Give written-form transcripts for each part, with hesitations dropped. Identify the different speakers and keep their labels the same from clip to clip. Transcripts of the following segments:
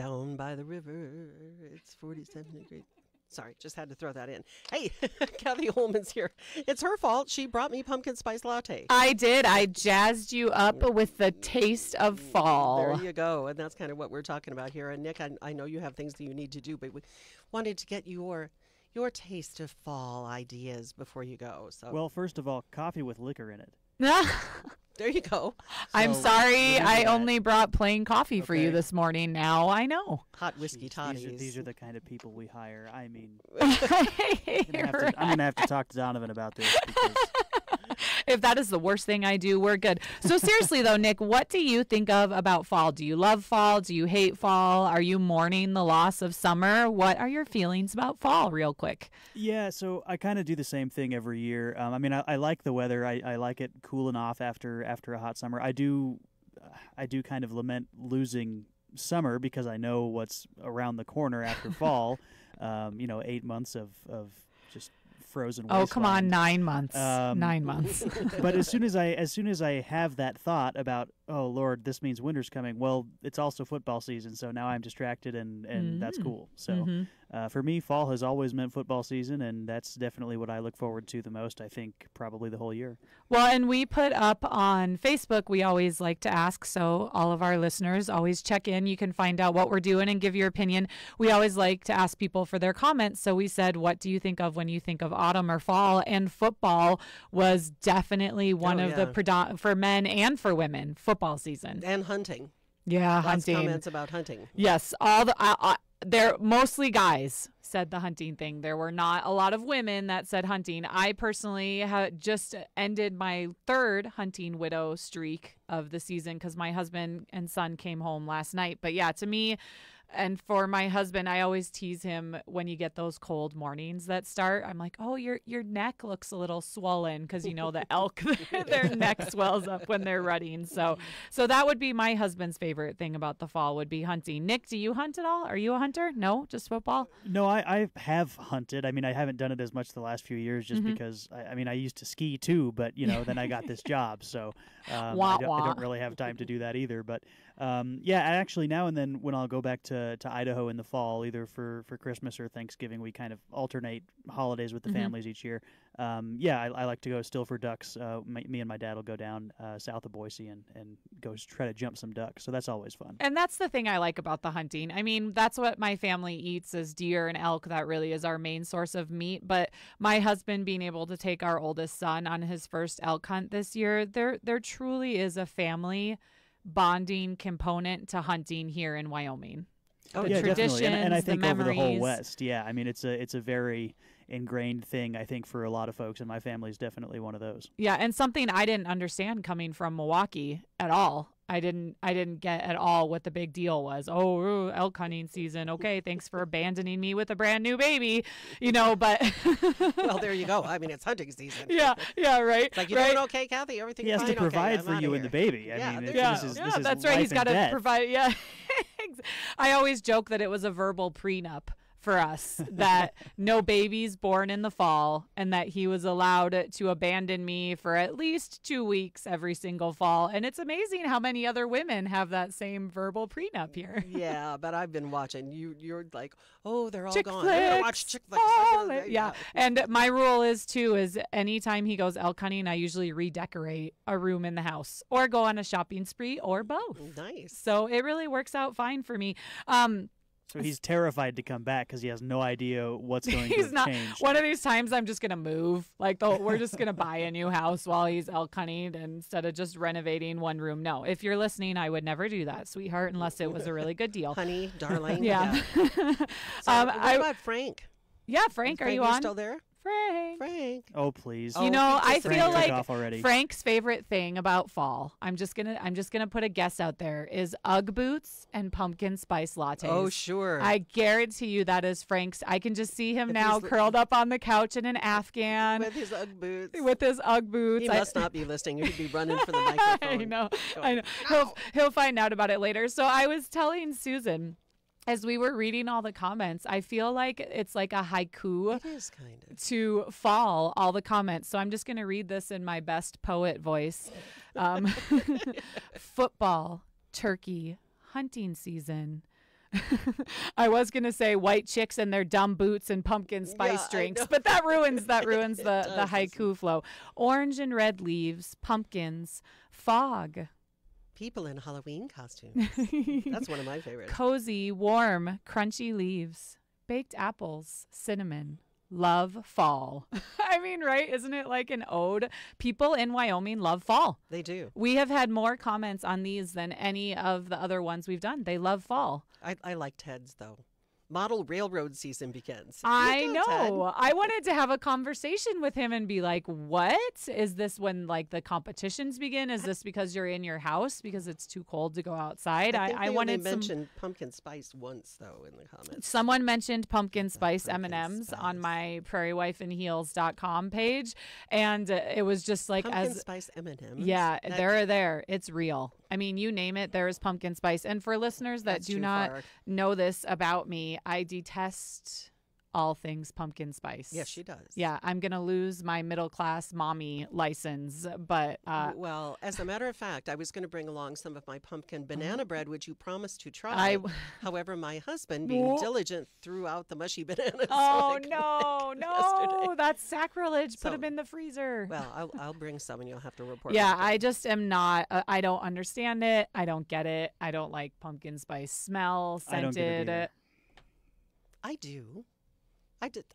Speaker 1: Down by the river, it's 47 degrees. Sorry, just had to throw that in. Hey, Kathy Holman's here. It's her fault. She brought me pumpkin spice latte.
Speaker 2: I did. I jazzed you up with the taste of fall.
Speaker 1: There you go. And that's kind of what we're talking about here. And Nick, I know you have things that you need to do, but we wanted to get your taste of fall ideas before you go. So
Speaker 3: Well, first of all, coffee with liquor in it.
Speaker 1: there you go.
Speaker 2: I'm
Speaker 3: So,
Speaker 2: sorry.
Speaker 3: remember
Speaker 2: I
Speaker 3: that.
Speaker 2: only brought plain coffee for you
Speaker 3: Okay.
Speaker 2: this morning. Now I know.
Speaker 1: Hot whiskey
Speaker 3: Jeez,
Speaker 1: toddies.
Speaker 3: these are the kind of people we hire. I mean,
Speaker 2: You're
Speaker 3: I'm
Speaker 2: right.
Speaker 3: going to have to talk to Donovan about this because
Speaker 2: If that is the worst thing I do, we're good. So seriously though, Nick, what do you think of about fall? Do you love fall? Do you hate fall? Are you mourning the loss of summer? What are your feelings about fall, real quick?
Speaker 3: Yeah, so I kind of do the same thing every year. I mean, I like the weather. I like it cooling off after a hot summer. I do kind of lament losing summer because I know what's around the corner after fall. 8 months of just frozen
Speaker 2: Oh, come on,
Speaker 3: wasteland.
Speaker 2: 9 months.
Speaker 3: Um,
Speaker 2: 9 months.
Speaker 3: But as soon as I have that thought about, oh Lord, this means winter's coming. Well, it's also football season, so now I'm distracted, and that's cool. So for me, fall has always meant football season, and that's definitely what I look forward to the most. I think probably the whole year.
Speaker 2: Well, and we put up on Facebook, we always like to ask, so all of our listeners always check in. You can find out what we're doing and give your opinion. We always like to ask people for their comments. So we said, what do you think of when you think of autumn or fall? And football was definitely one of the for men and for women, football season.
Speaker 1: And hunting.
Speaker 2: Yeah,
Speaker 1: Lots of
Speaker 2: hunting.
Speaker 1: comments about hunting.
Speaker 2: Yes, all the they're mostly guys said the hunting thing. There were not a lot of women that said hunting. I personally had just ended my third hunting widow streak of the season because my husband and son came home last night. But yeah, to me, and for my husband, I always tease him when you get those cold mornings that start. I'm like, oh, your neck looks a little swollen because the elk, their neck swells up when they're rutting. So that would be my husband's favorite thing about the fall would be hunting. Nick, do you hunt at all? Are you a hunter? No, just football?
Speaker 3: No, I have hunted. I mean, I haven't done it as much the last few years just because, I used to ski too, but, then I got this job. So I don't really have time to do that either. But, actually now and then when I'll go back to Idaho in the fall, either for Christmas or Thanksgiving, we kind of alternate holidays with the families each year. I like to go still for ducks. Me and my dad will go down south of Boise and go try to jump some ducks. So that's always fun.
Speaker 2: And that's the thing I like about the hunting. I mean, that's what my family eats is deer and elk. That really is our main source of meat. But my husband being able to take our oldest son on his first elk hunt this year, there truly is a family bonding component to hunting here in Wyoming.
Speaker 1: Oh,
Speaker 2: the traditions,
Speaker 3: definitely. And I think
Speaker 2: the
Speaker 3: over the whole
Speaker 2: memories.
Speaker 3: West, I mean, it's a very ingrained thing, I think, for a lot of folks, and my family's definitely one of those.
Speaker 2: Yeah, and something I didn't understand coming from Milwaukee at all. I didn't get at all what the big deal was. Oh, elk hunting season. Okay, thanks for abandoning me with a brand new baby, but
Speaker 1: Well, there you go. I mean, it's hunting season.
Speaker 2: yeah, right.
Speaker 1: It's like, you doing okay, Kathy? Everything
Speaker 3: He has
Speaker 1: fine?
Speaker 3: to provide
Speaker 1: Okay,
Speaker 3: for
Speaker 1: I'm
Speaker 3: you
Speaker 1: outta
Speaker 3: and the
Speaker 1: here.
Speaker 3: baby.
Speaker 1: Yeah,
Speaker 3: I mean,
Speaker 1: there
Speaker 3: this
Speaker 1: you
Speaker 3: is
Speaker 1: go.
Speaker 3: this is
Speaker 2: that's right. He's
Speaker 3: life
Speaker 2: got
Speaker 3: and
Speaker 2: to
Speaker 3: death.
Speaker 2: provide. Yeah, I always joke that it was a verbal prenup for us that no babies born in the fall and that he was allowed to abandon me for at least 2 weeks every single fall. And it's amazing how many other women have that same verbal prenup here.
Speaker 1: Yeah, but I've been watching. You're like, oh, they're all
Speaker 2: Chick
Speaker 1: gone. I'm gonna watch
Speaker 2: flicks,
Speaker 1: chick flicks.
Speaker 2: all yeah. And my rule is anytime he goes elk hunting, I usually redecorate a room in the house or go on a shopping spree or both.
Speaker 1: Nice.
Speaker 2: So it really works out fine for me.
Speaker 3: So he's terrified to come back because he has no idea what's going to
Speaker 2: He's not.
Speaker 3: change.
Speaker 2: One of these times, I'm just gonna move. We're just gonna buy a new house while he's elk hunting instead of just renovating one room. No, if you're listening, I would never do that, sweetheart, unless it was a really good deal.
Speaker 1: Honey, darling.
Speaker 2: Yeah.
Speaker 1: So, what about Frank?
Speaker 2: Yeah, Frank, are you
Speaker 1: you
Speaker 2: on?
Speaker 1: still there?
Speaker 2: Frank.
Speaker 3: Oh, please.
Speaker 1: Oh,
Speaker 2: I
Speaker 1: Frank
Speaker 2: feel
Speaker 1: took
Speaker 2: like
Speaker 3: off already.
Speaker 2: Frank's favorite thing about fall, I'm just gonna put a guess out there, is Ugg boots and pumpkin spice lattes.
Speaker 1: Oh, sure.
Speaker 2: I guarantee you that is Frank's. I can just see him
Speaker 1: If
Speaker 2: now
Speaker 1: he's
Speaker 2: curled up on the couch in an Afghan
Speaker 1: With his Ugg boots.
Speaker 2: with his Ugg boots.
Speaker 1: He must not be listening. He'd be running for the microphone.
Speaker 2: I know.
Speaker 1: Going,
Speaker 2: He'll find out about it later. So I was telling Susan, as we were reading all the comments, I feel like it's like a haiku
Speaker 1: It is kind of.
Speaker 2: to fall, all the comments. So I'm just going to read this in my best poet voice. Football, turkey, hunting season, I was gonna say white chicks and their dumb boots and pumpkin spice drinks, but that ruins the haiku flow. Orange and red leaves, pumpkins, fog.
Speaker 1: People in Halloween costumes. That's one of my favorites.
Speaker 2: Cozy, warm, crunchy leaves, baked apples, cinnamon. Love fall. I mean, right? Isn't it like an ode? People in Wyoming love fall.
Speaker 1: They do.
Speaker 2: We have had more comments on these than any of the other ones we've done. They love fall.
Speaker 1: I like Ted's, though. Model railroad season begins.
Speaker 2: I know. I wanted to have a conversation with him and be like, what? Is this when like the competitions begin? Is this because you're in your house because it's too cold to go outside?
Speaker 1: I
Speaker 2: wanted
Speaker 1: mentioned pumpkin spice once, though, in the comments.
Speaker 2: Someone mentioned pumpkin spice M&Ms on my prairiewifeandheels.com page. And it was just like
Speaker 1: pumpkin spice M&Ms?
Speaker 2: Yeah, they're there. It's real. I mean, you name it, there is pumpkin spice. And for listeners that do not know this about me, I detest all things pumpkin spice.
Speaker 1: Yes, she does.
Speaker 2: Yeah, I'm going to lose my middle-class mommy license, but...
Speaker 1: well, as a matter of fact, I was going to bring along some of my pumpkin banana bread, which you promised to try. However, my husband, being diligent, threw out the mushy bananas.
Speaker 2: Oh, no, that's sacrilege. Put them in the freezer.
Speaker 1: Well, I'll bring some and you'll have to report.
Speaker 2: Yeah, I just am not... I don't understand it. I don't get it. I don't like pumpkin spice smell, scented.
Speaker 3: I don't get it either.
Speaker 1: I do.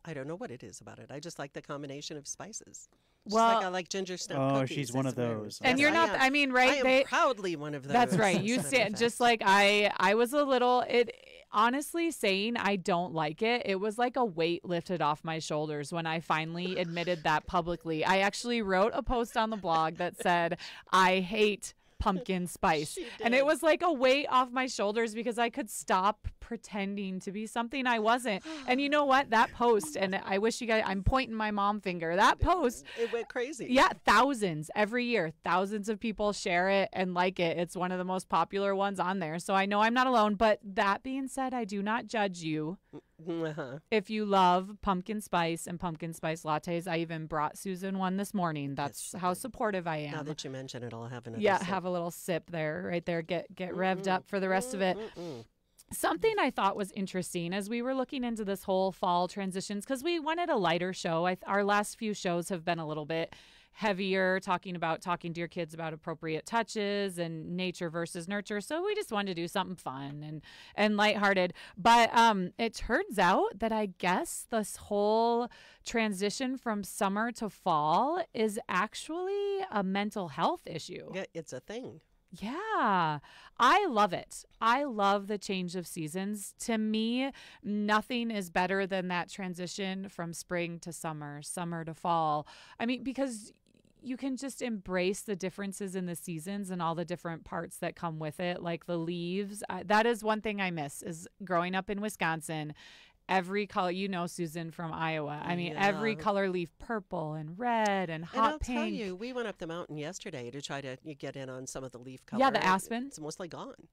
Speaker 1: I don't know what it is about it. I just like the combination of spices. Just
Speaker 2: well,
Speaker 1: like I like ginger snap cookies.
Speaker 3: She's one of those.
Speaker 2: And you're not. I mean, right?
Speaker 1: I am proudly one of those.
Speaker 2: That's right. You say just like I was a little. It honestly saying I don't like it. It was like a weight lifted off my shoulders when I finally admitted that publicly. I actually wrote a post on the blog that said I hate pumpkin spice, and it was like a weight off my shoulders because I could stop pretending to be something I wasn't. And you know what, that post, and I wish you guys, I'm pointing my mom finger, that post,
Speaker 1: it went crazy.
Speaker 2: Yeah, thousands every year, thousands of people share it and like it. It's one of the most popular ones on there, so I know I'm not alone. But that being said, I do not judge you if you love pumpkin spice and pumpkin spice lattes. I even brought Susan one this morning. That's how supportive I am.
Speaker 1: Now that you mention it, I'll have another
Speaker 2: sip.
Speaker 1: have
Speaker 2: a little sip there, right there. Get revved up for the rest of it. Something I thought was interesting as we were looking into this whole fall transitions, because we wanted a lighter show. Our last few shows have been a little bit heavier, talking to your kids about appropriate touches and nature versus nurture. So we just wanted to do something fun and lighthearted. But it turns out that I guess this whole transition from summer to fall is actually a mental health issue.
Speaker 1: Yeah, it's a thing.
Speaker 2: Yeah, I love it. I love the change of seasons. To me, nothing is better than that transition from spring to summer, summer to fall. I mean, because you can just embrace the differences in the seasons and all the different parts that come with it, like the leaves. That is one thing I miss, is growing up in Wisconsin. Every color, Susan, from Iowa. I mean, every color leaf, purple and red and hot
Speaker 1: and I'll
Speaker 2: pink.
Speaker 1: tell you, we went up the mountain yesterday to try to get in on some of the leaf color.
Speaker 2: Yeah, the aspen.
Speaker 1: It's mostly gone.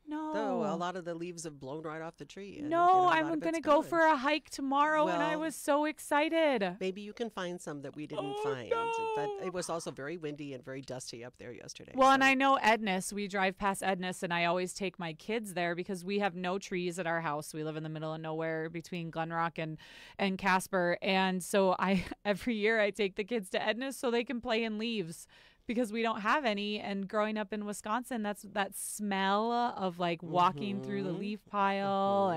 Speaker 2: No.
Speaker 1: So a lot of the leaves have blown right off the tree. And,
Speaker 2: no, I'm going to go for a hike tomorrow, and I was so excited.
Speaker 1: Maybe you can find some that we didn't find.
Speaker 2: No.
Speaker 1: But it was also very windy and very dusty up there yesterday.
Speaker 2: Well, and I know Edness. We drive past Edness, and I always take my kids there because we have no trees at our house. We live in the middle of nowhere between Glenrock and Casper. And so every year I take the kids to Edness so they can play in leaves, because we don't have any. And growing up in Wisconsin, that's that smell of like walking through the leaf pile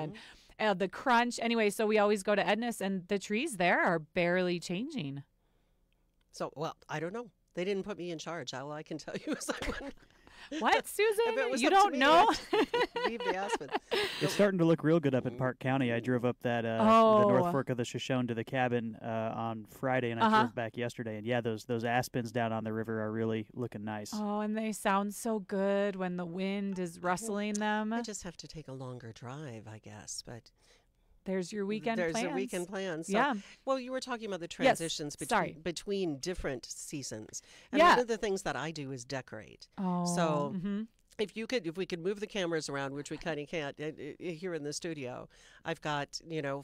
Speaker 2: and the crunch. Anyway, so we always go to Edness, and the trees there are barely changing.
Speaker 1: So, well, I don't know. They didn't put me in charge. All I can tell you is I wouldn't.
Speaker 2: What, Susan? You don't know?
Speaker 1: Leave the aspen.
Speaker 3: It's starting to look real good up in Park County. I drove up that the North Fork of the Shoshone to the cabin on Friday, and I drove back yesterday. And yeah, those aspens down on the river are really looking nice.
Speaker 2: Oh, and they sound so good when the wind is rustling them.
Speaker 1: I just have to take a longer drive, I guess, but
Speaker 2: there's your weekend plans.
Speaker 1: There's a weekend plan. So,
Speaker 2: yeah.
Speaker 1: Well, you were talking about the transitions between different seasons. And one of the things that I do is decorate.
Speaker 2: Oh.
Speaker 1: So if we could move the cameras around, which we kind of can't here in the studio, I've got,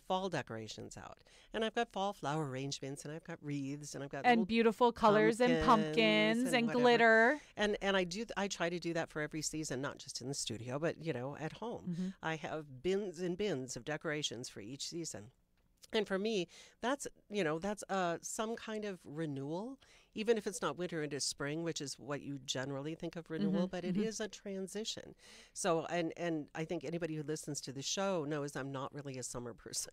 Speaker 1: fall decorations out. And I've got fall flower arrangements, and I've got wreaths, and I've got
Speaker 2: And beautiful colors and pumpkins and
Speaker 1: whatever.
Speaker 2: glitter.
Speaker 1: And I try to do that for every season, not just in the studio, but, at home.
Speaker 2: Mm-hmm.
Speaker 1: I have bins and bins of decorations for each season. And for me, that's some kind of renewal, even if it's not winter into spring, which is what you generally think of renewal, but it is a transition. So, and I think anybody who listens to the show knows I'm not really a summer person.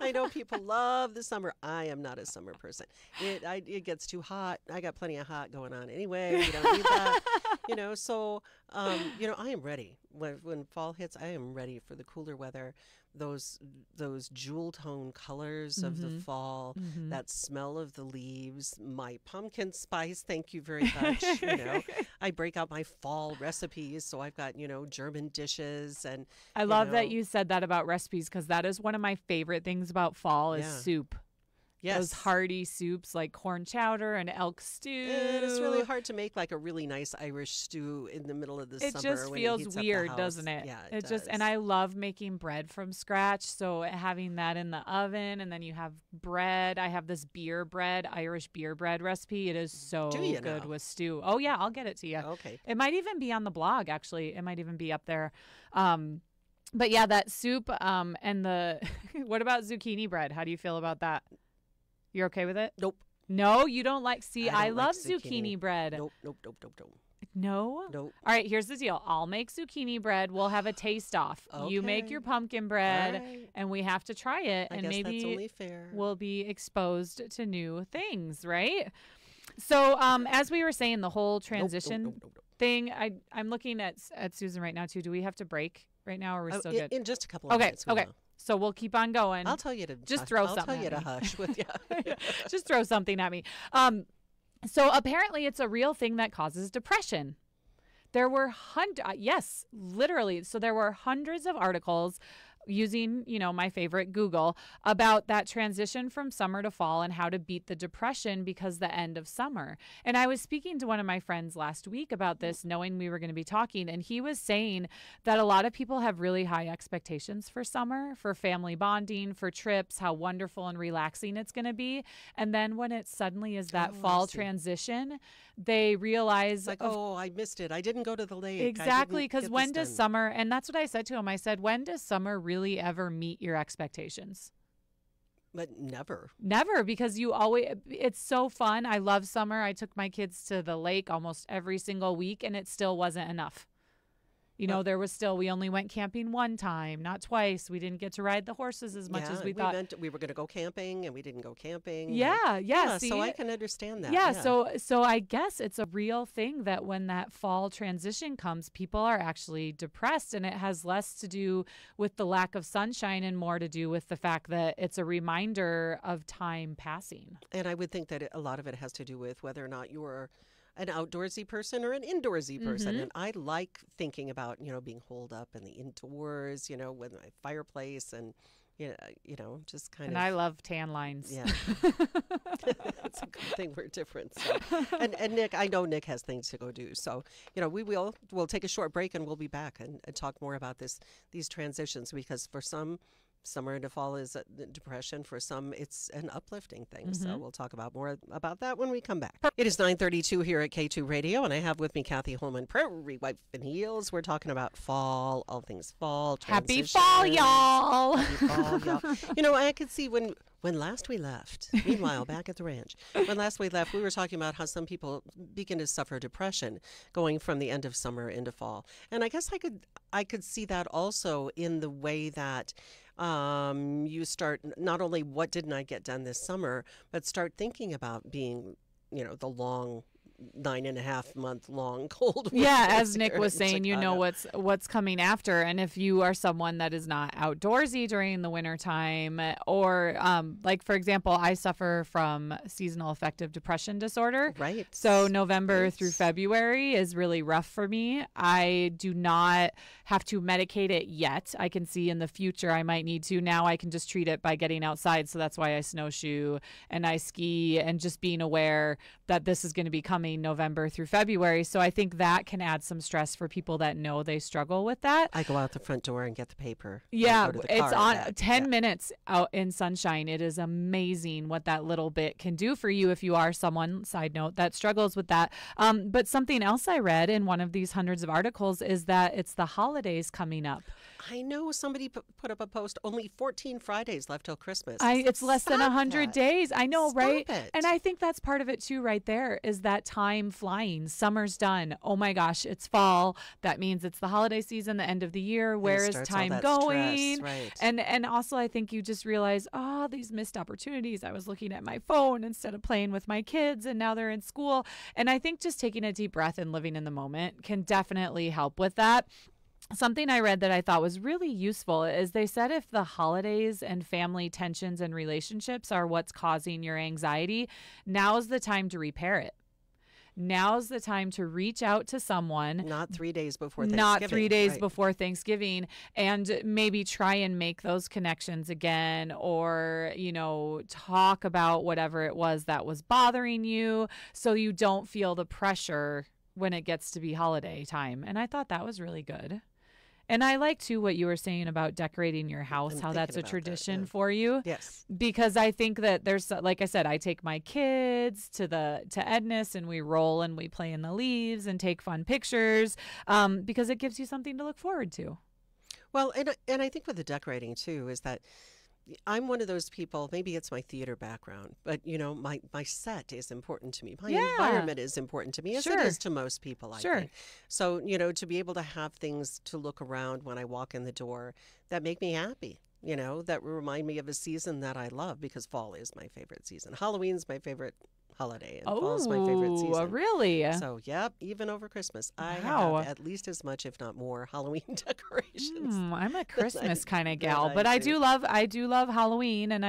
Speaker 1: I know people love the summer. I am not a summer person. It gets too hot. I got plenty of hot going on anyway. We don't need that. So, I am ready. When fall hits, I am ready for the cooler weather. Those jewel tone colors of the fall, that smell of the leaves, my pumpkin spice, thank you very much. I break out my fall recipes, so I've got German dishes, and
Speaker 2: I love that you said that about recipes, because that is one of my favorite things about fall is soup.
Speaker 1: Yes.
Speaker 2: Those hearty soups like corn chowder and elk stew.
Speaker 1: And it's really hard to make like a really nice Irish stew in the middle of the summer.
Speaker 2: It just feels weird, doesn't it?
Speaker 1: Yeah,
Speaker 2: it
Speaker 1: does.
Speaker 2: And I love making bread from scratch. So having that in the oven, and then you have bread. I have this beer bread, Irish beer bread recipe. It is so good with stew. Oh yeah, I'll get it to you.
Speaker 1: Okay.
Speaker 2: It might even be on the blog. Actually, it might even be up there. But yeah, that soup. And the what about zucchini bread? How do you feel about that? You're okay with it?
Speaker 1: Nope.
Speaker 2: No, you don't like. See, I love
Speaker 1: like
Speaker 2: zucchini bread.
Speaker 1: Nope.
Speaker 2: No?
Speaker 1: Nope.
Speaker 2: All right, here's the deal. I'll make zucchini bread. We'll have a taste off.
Speaker 1: Okay.
Speaker 2: You make your pumpkin bread,
Speaker 1: Right.
Speaker 2: and we have to try it.
Speaker 1: I
Speaker 2: and
Speaker 1: guess
Speaker 2: maybe
Speaker 1: that's only fair.
Speaker 2: we'll be exposed to new things, right? So, as we were saying, the whole transition
Speaker 1: Nope.
Speaker 2: thing, I'm looking at Susan right now, too. Do we have to break right now, or are we still good?
Speaker 1: In just a couple of minutes.
Speaker 2: Okay. So we'll keep on going.
Speaker 1: I'll tell you to
Speaker 2: just
Speaker 1: hush.
Speaker 2: throw
Speaker 1: I'll
Speaker 2: something
Speaker 1: tell you
Speaker 2: at
Speaker 1: to
Speaker 2: me.
Speaker 1: hush with you.
Speaker 2: Just throw something at me. So apparently it's a real thing that causes depression. There were yes, literally. So there were hundreds of articles using, my favorite Google about that transition from summer to fall and how to beat the depression because the end of summer. And I was speaking to one of my friends last week about this, knowing we were going to be talking, and he was saying that a lot of people have really high expectations for summer, for family bonding, for trips, how wonderful and relaxing it's going to be. And then when it suddenly is that fall transition, they realize,
Speaker 1: like, I missed it. I didn't go to the lake.
Speaker 2: Exactly, because when does summer, and that's what I said to him. I said, when does summer really ever meet your expectations?
Speaker 1: But never.
Speaker 2: Never, because it's so fun. I love summer. I took my kids to the lake almost every single week, and it still wasn't enough. We only went camping one time, not twice. We didn't get to ride the horses as much as we thought.
Speaker 1: We were going to go camping, and we didn't go camping.
Speaker 2: Yeah.
Speaker 1: So I can understand that.
Speaker 2: Yeah. So I guess it's a real thing that when that fall transition comes, people are actually depressed, and it has less to do with the lack of sunshine and more to do with the fact that it's a reminder of time passing.
Speaker 1: And I would think that a lot of it has to do with whether or not you're an outdoorsy person or an indoorsy person. And I like thinking about, being holed up in the indoors, with my fireplace and, just kind of.
Speaker 2: And I love tan lines.
Speaker 1: Yeah. It's a good thing we're different. So. And Nick, I know Nick has things to go do. So, we'll take a short break and we'll be back and talk more about these transitions, because for some, summer into fall is a depression. For some, it's an uplifting thing. So we'll talk about more about that when we come back. It is 9:32 here at K2 Radio, and I have with me Kathy Holman, Prairie Wife in Heels. We're talking about fall, all things fall.
Speaker 2: Happy fall, y'all.
Speaker 1: Happy fall, y'all. I could see when last we left, meanwhile, back at the ranch, when last we left, we were talking about how some people begin to suffer depression going from the end of summer into fall. And I guess I could see that also in the way that you start not only what didn't I get done this summer, but start thinking about being, the long 9.5 month long cold winter.
Speaker 2: Yeah, as Nick was saying, what's coming after. And if you are someone that is not outdoorsy during the winter time, or like, for example, I suffer from seasonal affective depression disorder.
Speaker 1: Right.
Speaker 2: So November through February is really rough for me. I do not have to medicate it yet. I can see in the future I might need to. Now I can just treat it by getting outside. So that's why I snowshoe and I ski, and just being aware that this is going to be coming running November through February. So I think that can add some stress for people that know they struggle with that.
Speaker 1: I go out the front door and get the paper.
Speaker 2: Yeah,
Speaker 1: go to the
Speaker 2: it's
Speaker 1: car
Speaker 2: on
Speaker 1: and
Speaker 2: 10 minutes out in sunshine. It is amazing what that little bit can do for you if you are someone, side note, that struggles with that. But something else I read in one of these hundreds of articles is that it's the holidays coming up.
Speaker 1: I know somebody put up a post, only 14 Fridays left till Christmas.
Speaker 2: It's less than 100 days. I know, right?
Speaker 1: It.
Speaker 2: And I think that's part of it too right there, is that time flying. Summer's done. Oh my gosh, it's fall. That means it's the holiday season, the end of the year. Where is time going?
Speaker 1: Stress, right.
Speaker 2: And also I think you just realize, these missed opportunities. I was looking at my phone instead of playing with my kids, and now they're in school. And I think just taking a deep breath and living in the moment can definitely help with that. Something I read that I thought was really useful is they said if the holidays and family tensions and relationships are what's causing your anxiety, now's the time to repair it. Now's the time to reach out to someone.
Speaker 1: Not 3 days before Thanksgiving.
Speaker 2: Not 3 days before Thanksgiving, and maybe try and make those connections again, or, talk about whatever it was that was bothering you so you don't feel the pressure when it gets to be holiday time. And I thought that was really good. And I like, too, what you were saying about decorating your house, how that's a tradition for you.
Speaker 1: Yes.
Speaker 2: Because I think that there's, like I said, I take my kids to Edna's, and we roll and we play in the leaves and take fun pictures, because it gives you something to look forward to.
Speaker 1: Well, and I think with the decorating, too, is that I'm one of those people, maybe it's my theater background, but, my set is important to me. My environment is important to me, as it is to most people, I think. So, to be able to have things to look around when I walk in the door that make me happy, that remind me of a season that I love, because fall is my favorite season. Halloween's my favorite holiday, and fall's my favorite season.
Speaker 2: Really?
Speaker 1: So, even over Christmas, I have at least as much, if not more, Halloween decorations.
Speaker 2: I'm a Christmas kind of gal, but I do love Halloween, and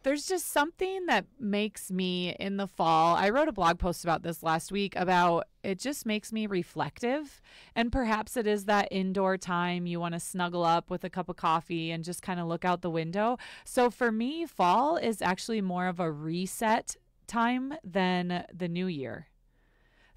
Speaker 2: there's just something that makes me in the fall. I wrote a blog post about this last week about it just makes me reflective, and perhaps it is that indoor time you want to snuggle up with a cup of coffee and just kind of look out the window. So for me, fall is actually more of a reset time than the new year.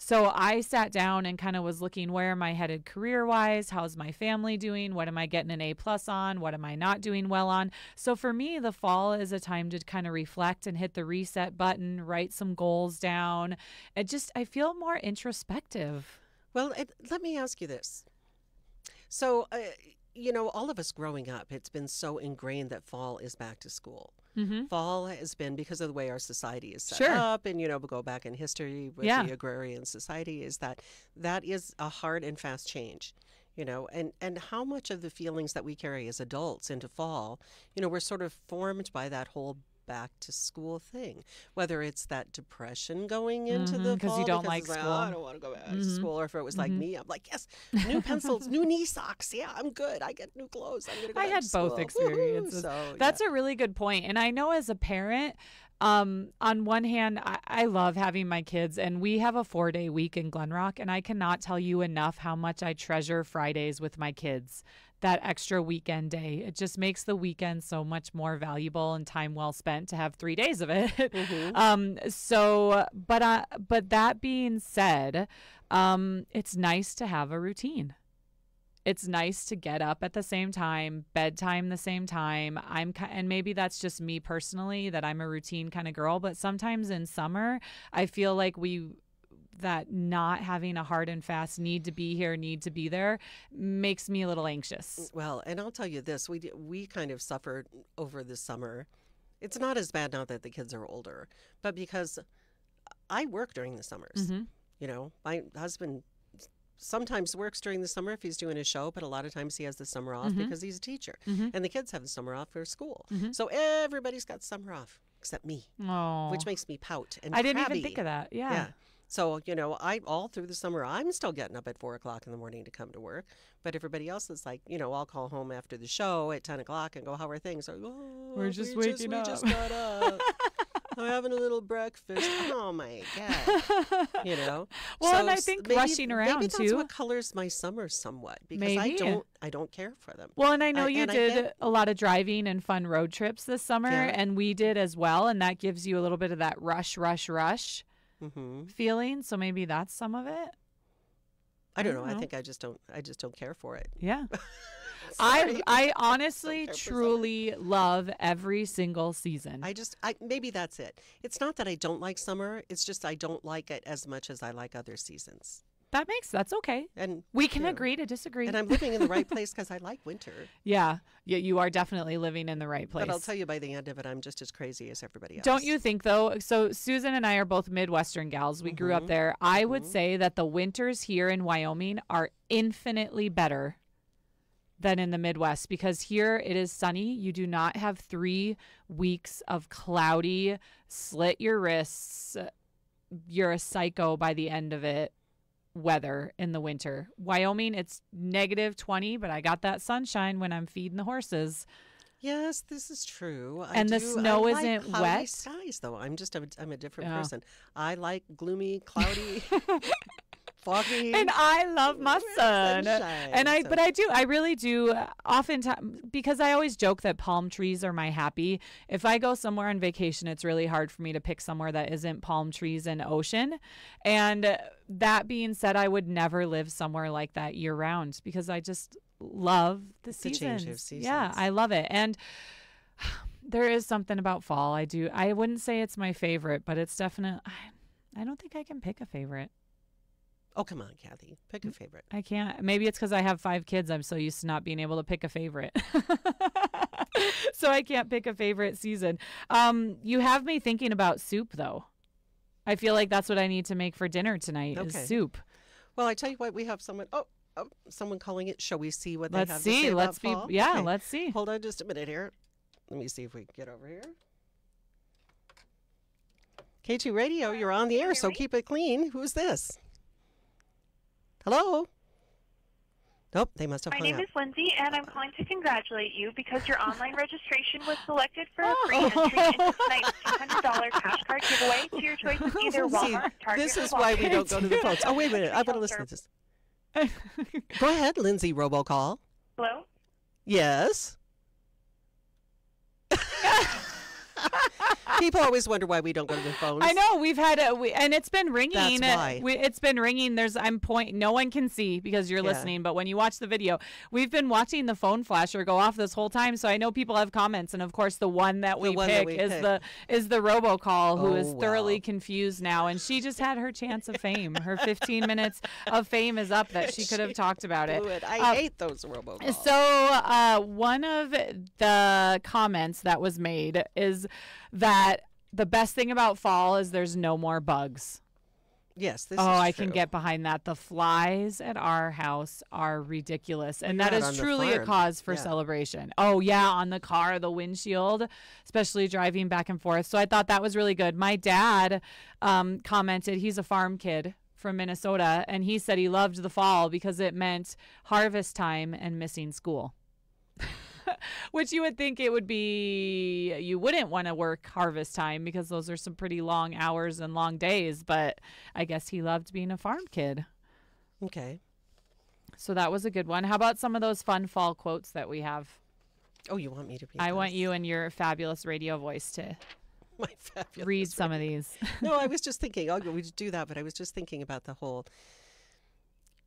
Speaker 2: So I sat down and kind of was looking, where am I headed career-wise? How's my family doing? What am I getting an A+ on? What am I not doing well on? So for me, the fall is a time to kind of reflect and hit the reset button, write some goals down. I feel more introspective.
Speaker 1: Well, let me ask you this. So, all of us growing up, it's been so ingrained that fall is back to school. Mm-hmm. Fall has been, because of the way our society is set up, and, we'll go back in history with the agrarian society, is that is a hard and fast change, and how much of the feelings that we carry as adults into fall, we're sort of formed by that whole back to school thing, whether it's that depression going into the fall
Speaker 2: because you don't like school.
Speaker 1: I don't want to go back to school, or if it was like me, I'm like, yes, new pencils, new knee socks, I'm good, I get new clothes, I'm gonna go
Speaker 2: I
Speaker 1: back
Speaker 2: had
Speaker 1: to school.
Speaker 2: both experiences.
Speaker 1: So,
Speaker 2: that's a really good point. And I know as a parent, on one hand, I love having my kids, and we have a 4-day week in Glenrock, and I cannot tell you enough how much I treasure Fridays with my kids. That extra weekend day. It just makes the weekend so much more valuable and time well spent to have 3 days of it. Mm-hmm. But that being said, it's nice to have a routine. It's nice to get up at the same time, bedtime the same time. And maybe that's just me personally, that I'm a routine kind of girl, but sometimes in summer, I feel like that not having a hard and fast need to be here, need to be there, makes me a little anxious.
Speaker 1: Well, and I'll tell you this, we kind of suffered over the summer. It's not as bad now that the kids are older, but because I work during the summers. Mm-hmm. My husband sometimes works during the summer if he's doing a show, but a lot of times he has the summer off because he's a teacher. Mm-hmm. And the kids have the summer off for school. Mm-hmm. So everybody's got summer off except me, which makes me pout and
Speaker 2: I didn't even think of that. Yeah.
Speaker 1: So, I all through the summer, I'm still getting up at 4 o'clock in the morning to come to work. But everybody else is like, I'll call home after the show at 10 o'clock and go, how are things? Like,
Speaker 2: we're just waking up.
Speaker 1: We just got up. I'm having a little breakfast. Oh, my God.
Speaker 2: Well,
Speaker 1: so
Speaker 2: and I think rushing around,
Speaker 1: maybe
Speaker 2: too.
Speaker 1: That's what colors my summer somewhat, because I don't care for them.
Speaker 2: Well, and I know you did a lot of driving and fun road trips this summer, and we did as well. And that gives you a little bit of that rush. feeling. So maybe that's some of it.
Speaker 1: I don't know. I think I just don't care for it.
Speaker 2: Yeah.
Speaker 1: Sorry.
Speaker 2: I honestly, truly love every single season.
Speaker 1: Maybe that's it. It's not that I don't like summer. It's just I don't like it as much as I like other seasons.
Speaker 2: That's okay.
Speaker 1: And
Speaker 2: we can agree to disagree.
Speaker 1: And I'm living in the right place because I like winter.
Speaker 2: Yeah, you are definitely living in the right place.
Speaker 1: But I'll tell you, by the end of it, I'm just as crazy as everybody else.
Speaker 2: Don't you think, though? So Susan and I are both Midwestern gals. We grew up there. I would say that the winters here in Wyoming are infinitely better than in the Midwest, because here it is sunny. You do not have 3 weeks of cloudy, slit your wrists, you're a psycho by the end of it weather in the winter. Wyoming, it's -20, but I got that sunshine when I'm feeding the horses.
Speaker 1: Yes, this is true.
Speaker 2: And the snow isn't
Speaker 1: cloudy
Speaker 2: wet.
Speaker 1: skies, though. I'm a different person. I like gloomy, cloudy, foggy.
Speaker 2: And I love my sun. And I really do oftentimes, because I always joke that palm trees are my happy. If I go somewhere on vacation, it's really hard for me to pick somewhere that isn't palm trees and ocean. And that being said, I would never live somewhere like that year round, because I just love the seasons.
Speaker 1: change of seasons.
Speaker 2: Yeah, I love it. And there is something about fall. I wouldn't say it's my favorite, but it's definitely, I don't think I can pick a favorite.
Speaker 1: Oh, come on, Kathy. Pick a favorite.
Speaker 2: I can't. Maybe it's because I have 5 kids. I'm so used to not being able to pick a favorite. So I can't pick a favorite season. You have me thinking about soup, though. I feel like that's what I need to make for dinner tonight is soup.
Speaker 1: Well, I tell you what, we have someone. Someone calling it. Shall we see what they have to
Speaker 2: see.
Speaker 1: say about
Speaker 2: Let's
Speaker 1: fall?
Speaker 2: see. Yeah,
Speaker 1: Okay.
Speaker 2: let's see.
Speaker 1: Hold on just a minute here. Let me see if we can get over here. K2 Radio, you're on the air, so keep it clean. Who's this? Hello? Nope, they must have hung
Speaker 4: My name
Speaker 1: up.
Speaker 4: is Lindsay, and I'm calling to congratulate you because your online registration was selected for a free entry into tonight's $200 cash card giveaway to your choice of either Walmart, Target,
Speaker 1: This is
Speaker 4: or
Speaker 1: why
Speaker 4: Walmart.
Speaker 1: we don't go to the phones. Oh, wait a minute. I want to listen to this. Go ahead, Lindsay Robocall.
Speaker 4: Hello?
Speaker 1: Yes. People always wonder why we don't go to the phones.
Speaker 2: I know we've had and it's been ringing.
Speaker 1: That's why.
Speaker 2: It's been ringing. No one can see because you're listening, but when you watch the video, we've been watching the phone flasher go off this whole time. So I know people have comments, and of course the one that we pick is the robocall, who is thoroughly confused now, and she just had her chance of fame. Her 15 minutes of fame is up that she could have talked about it.
Speaker 1: I hate those robocalls.
Speaker 2: So one of the comments that was made is that the best thing about fall is there's no more bugs.
Speaker 1: Yes, this is
Speaker 2: I
Speaker 1: true.
Speaker 2: can get behind that. The flies at our house are ridiculous, and that is truly a cause for celebration. Oh, yeah, on the car, the windshield, especially driving back and forth. So I thought that was really good. My dad commented, he's a farm kid from Minnesota, and he said he loved the fall because it meant harvest time and missing school. Which you would think it would be, you wouldn't want to work harvest time because those are some pretty long hours and long days, but I guess he loved being a farm kid.
Speaker 1: Okay.
Speaker 2: So that was a good one. How about some of those fun fall quotes that we have?
Speaker 1: Oh, you want me to read
Speaker 2: I
Speaker 1: those?
Speaker 2: want you and your fabulous radio voice to
Speaker 1: My fabulous
Speaker 2: read some of these.
Speaker 1: No, I was just thinking, we do that, but I was just thinking about the whole,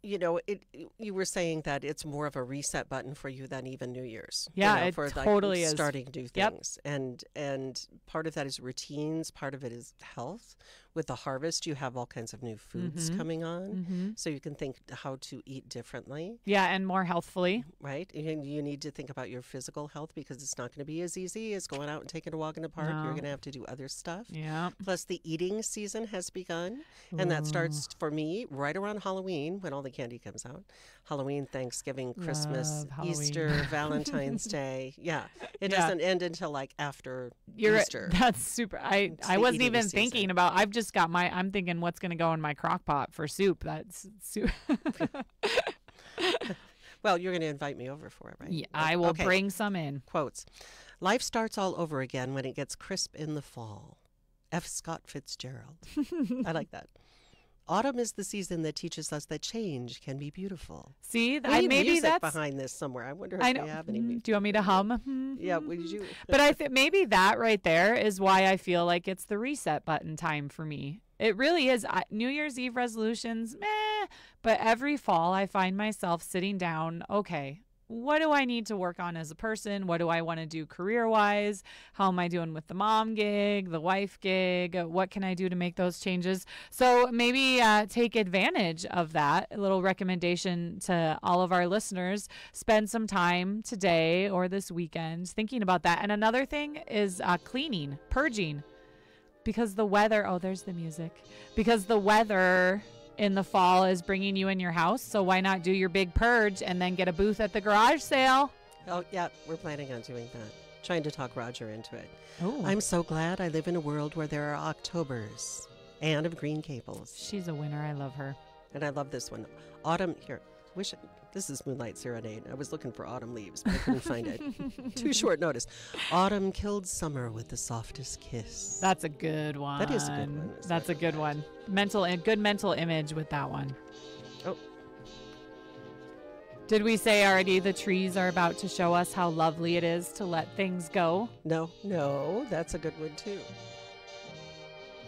Speaker 1: you were saying that it's more of a reset button for you than even New Year's.
Speaker 2: Yeah,
Speaker 1: it
Speaker 2: for totally is.
Speaker 1: Starting new things. And part of that is routines, part of it is health. With the harvest, you have all kinds of new foods coming on, so you can think how to eat differently.
Speaker 2: Yeah, and more healthfully.
Speaker 1: Right? And you need to think about your physical health because it's not going to be as easy as going out and taking a walk in the park.
Speaker 2: No.
Speaker 1: You're going to have to do other stuff.
Speaker 2: Yeah.
Speaker 1: Plus, the eating season has begun, and that starts for me right around Halloween when all the candy comes out. Halloween, Thanksgiving, Christmas, Easter, Valentine's Day. Yeah, it doesn't end until like after Easter.
Speaker 2: That's super. I wasn't even
Speaker 1: season.
Speaker 2: thinking about. I've just got I'm thinking what's going to go in my crock pot for soup. That's soup.
Speaker 1: Well, you're going to invite me over for it, right?
Speaker 2: Yeah, I will bring some in.
Speaker 1: Quotes. Life starts all over again when it gets crisp in the fall. F. Scott Fitzgerald. I like that. Autumn is the season that teaches us that change can be beautiful.
Speaker 2: See,
Speaker 1: We need
Speaker 2: maybe
Speaker 1: music
Speaker 2: that's
Speaker 1: behind this somewhere. I wonder if we have any music.
Speaker 2: Do you want me to hum?
Speaker 1: Yeah, would you?
Speaker 2: But I think maybe that right there is why I feel like it's the reset button time for me. It really is. New Year's Eve resolutions, meh. But every fall, I find myself sitting down, okay, what do I need to work on as a person? What do I want to do career-wise? How am I doing with the mom gig, the wife gig? What can I do to make those changes? So maybe take advantage of that. A little recommendation to all of our listeners. Spend some time today or this weekend thinking about that. And another thing is cleaning, purging. Because the weather, oh, there's the music. Because the weather in the fall is bringing you in your house. So why not do your big purge and then get a booth at the garage sale?
Speaker 1: Oh, yeah, we're planning on doing that. Trying to talk Roger into it.
Speaker 2: Oh,
Speaker 1: I'm so glad I live in a world where there are Octobers and of Green Gables.
Speaker 2: she's a winner. I love her.
Speaker 1: And I love this one. Autumn, here, this is Moonlight Serenade. I was looking for autumn leaves, but I couldn't find it. Too short notice. Autumn killed summer with the softest kiss.
Speaker 2: That's a good one.
Speaker 1: That is a good one.
Speaker 2: That's a good one. Good mental image with that one.
Speaker 1: Oh.
Speaker 2: Did we say already the trees are about to show us how lovely it is to let things go?
Speaker 1: No, that's a good one too.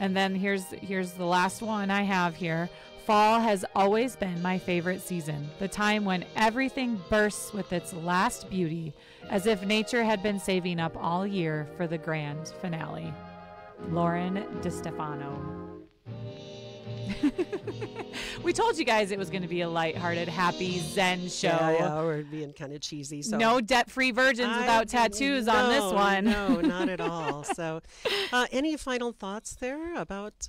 Speaker 2: And then here's the last one I have here. Fall has always been my favorite season, the time when everything bursts with its last beauty, as if nature had been saving up all year for the grand finale. Lauren DiStefano. We told you guys it was going to be a lighthearted, happy Zen show.
Speaker 1: Yeah, we're being kind of cheesy. So
Speaker 2: no debt-free virgins without tattoos on this one.
Speaker 1: No, not at all. So any final thoughts there about...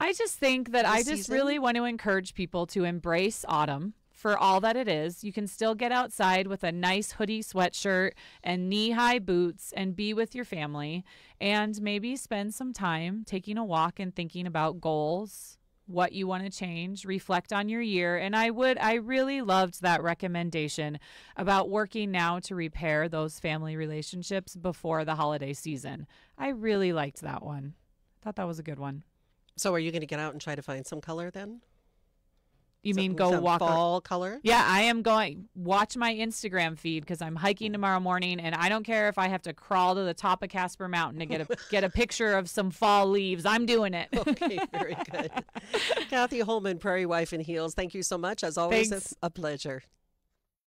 Speaker 2: I just think that I just
Speaker 1: season?
Speaker 2: really want to encourage people to embrace autumn for all that it is. You can still get outside with a nice hoodie sweatshirt and knee-high boots and be with your family and maybe spend some time taking a walk and thinking about goals, what you want to change, reflect on your year. And I really loved that recommendation about working now to repair those family relationships before the holiday season. I really liked that one. Thought that was a good one.
Speaker 1: So are you going to get out and try to find some color then?
Speaker 2: You mean go
Speaker 1: some
Speaker 2: walk?
Speaker 1: Fall color?
Speaker 2: Yeah, I am going. Watch my Instagram feed because I'm hiking tomorrow morning, and I don't care if I have to crawl to the top of Casper Mountain to get a picture of some fall leaves. I'm doing it.
Speaker 1: Okay, very good. Kathy Holman, Prairie Wife in Heels. Thank you so much. As always,
Speaker 2: Thanks.
Speaker 1: it's a pleasure.